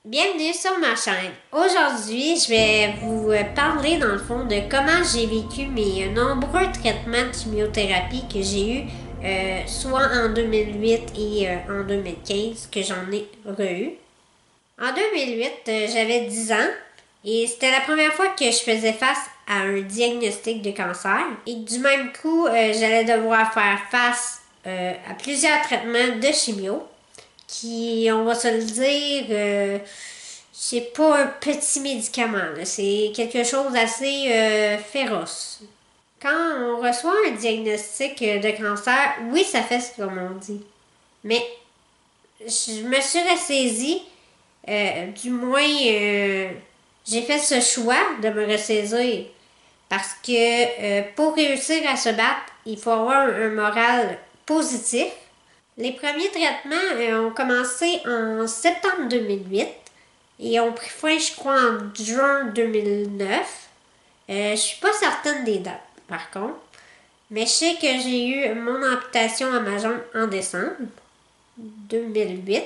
Bienvenue sur ma chaîne. Aujourd'hui, je vais vous parler dans le fond de comment j'ai vécu mes nombreux traitements de chimiothérapie que j'ai eu soit en 2008 et en 2015 que j'en ai re-eu. En 2008, j'avais 10 ans et c'était la première fois que je faisais face à un diagnostic de cancer. Et du même coup, j'allais devoir faire face à plusieurs traitements de chimio qui, on va se le dire, c'est pas un petit médicament, là. C'est quelque chose d'assez féroce. Quand on reçoit un diagnostic de cancer, oui, ça fait ce qu'on dit. Mais je me suis ressaisie, du moins, j'ai fait ce choix de me ressaisir. Parce que pour réussir à se battre, il faut avoir un moral positif. Les premiers traitements ont commencé en septembre 2008 et ont pris fin, je crois, en juin 2009. Je suis pas certaine des dates, par contre. Mais je sais que j'ai eu mon amputation à ma jambe en décembre 2008.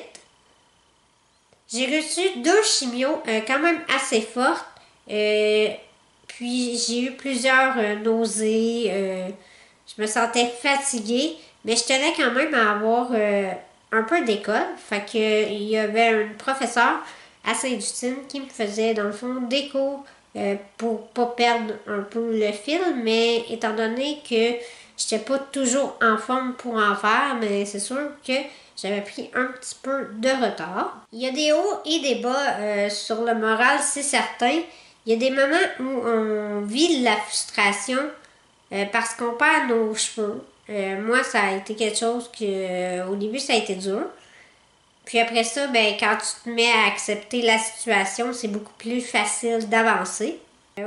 J'ai reçu deux chimios quand même assez fortes. Puis j'ai eu plusieurs nausées. Je me sentais fatiguée. Mais je tenais quand même à avoir un peu d'école. Fait que il y avait une professeure à Sainte-Justine qui me faisait dans le fond des cours pour pas perdre un peu le fil. Mais étant donné que j'étais pas toujours en forme pour en faire, mais c'est sûr que j'avais pris un petit peu de retard. Il y a des hauts et des bas sur le moral, c'est certain. Il y a des moments où on vit de la frustration parce qu'on perd nos cheveux. Moi, ça a été quelque chose que, au début, ça a été dur. Puis après ça, ben, quand tu te mets à accepter la situation, c'est beaucoup plus facile d'avancer.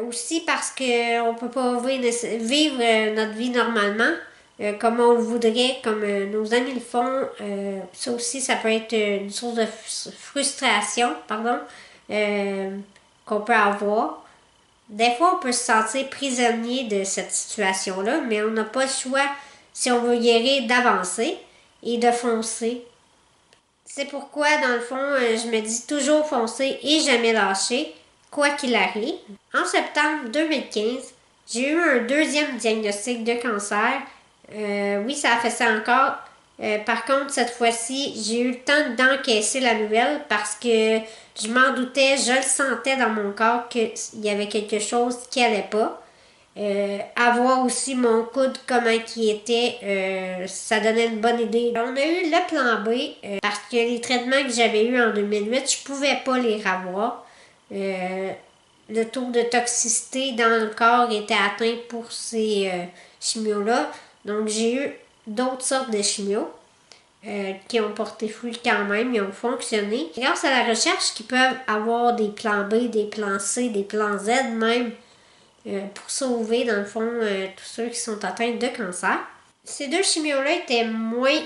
Aussi parce qu'on peut pas vivre notre vie normalement comme on le voudrait, comme nos amis le font. Ça aussi, ça peut être une source de frustration, pardon, qu'on peut avoir. Des fois, on peut se sentir prisonnier de cette situation-là, mais on n'a pas le choix, si on veut guérir, d'avancer et de foncer. C'est pourquoi, dans le fond, je me dis toujours foncer et jamais lâcher, quoi qu'il arrive. En septembre 2015, j'ai eu un deuxième diagnostic de cancer. Oui, ça a fait ça encore. Par contre, cette fois-ci, j'ai eu le temps d'encaisser la nouvelle parce que je m'en doutais, je le sentais dans mon corps qu'il y avait quelque chose qui allait pas. Avoir aussi mon coude comment il était, ça donnait une bonne idée. On a eu le plan B parce que les traitements que j'avais eus en 2008, je pouvais pas les revoir. Le taux de toxicité dans le corps était atteint pour ces chimios-là. Donc j'ai eu d'autres sortes de chimios qui ont porté fruit quand même, ils ont fonctionné. Grâce à la recherche, qui peuvent avoir des plans B, des plans C, des plans Z même, pour sauver, dans le fond, tous ceux qui sont atteints de cancer. Ces deux chimios-là étaient moins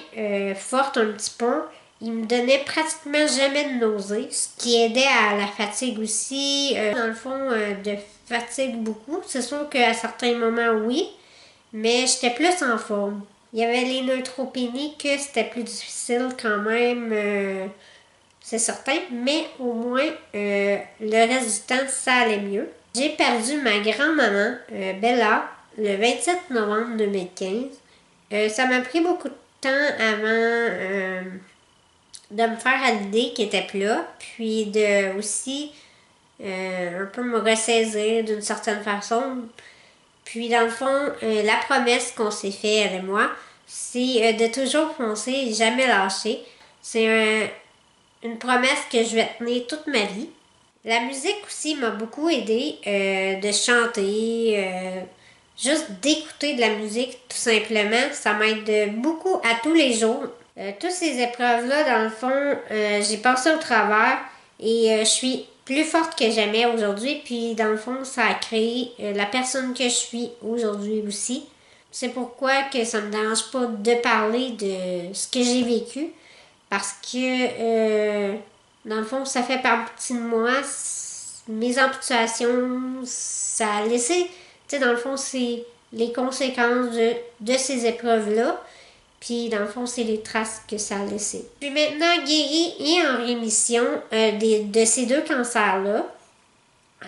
fortes un petit peu. Ils me donnaient pratiquement jamais de nausées, ce qui aidait à la fatigue aussi. Dans le fond, de fatigue beaucoup. C'est sûr qu'à certains moments, oui, mais j'étais plus en forme. Il y avait les neutropénies que c'était plus difficile quand même, c'est certain, mais au moins le reste du temps, ça allait mieux. J'ai perdu ma grand-maman, Bella, le 27 novembre 2015. Ça m'a pris beaucoup de temps avant de me faire à l'idée qu'elle était plus là, puis de aussi un peu me ressaisir d'une certaine façon. Puis dans le fond, la promesse qu'on s'est fait, elle et moi, c'est de toujours foncer et jamais lâcher. C'est une promesse que je vais tenir toute ma vie. La musique aussi m'a beaucoup aidé de chanter, juste d'écouter de la musique tout simplement. Ça m'aide beaucoup à tous les jours. Toutes ces épreuves-là, dans le fond, j'ai passé au travers et je suis plus forte que jamais aujourd'hui. Puis dans le fond, ça a créé la personne que je suis aujourd'hui aussi. C'est pourquoi que ça me dérange pas de parler de ce que j'ai vécu. Parce que dans le fond, ça fait partie de moi. Mes amputations, ça a laissé, tu sais, dans le fond, c'est les conséquences de ces épreuves-là. Puis dans le fond, c'est les traces que ça a laissées. Je suis maintenant guérie et en rémission de ces deux cancers-là.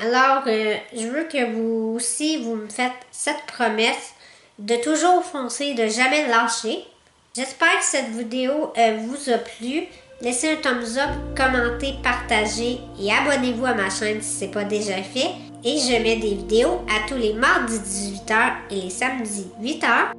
Alors, je veux que vous aussi, vous me faites cette promesse de toujours foncer, de jamais lâcher. J'espère que cette vidéo vous a plu. Laissez un thumbs up, commentez, partagez et abonnez-vous à ma chaîne si ce n'est pas déjà fait. Et je mets des vidéos à tous les mardis 18h et les samedis 8h.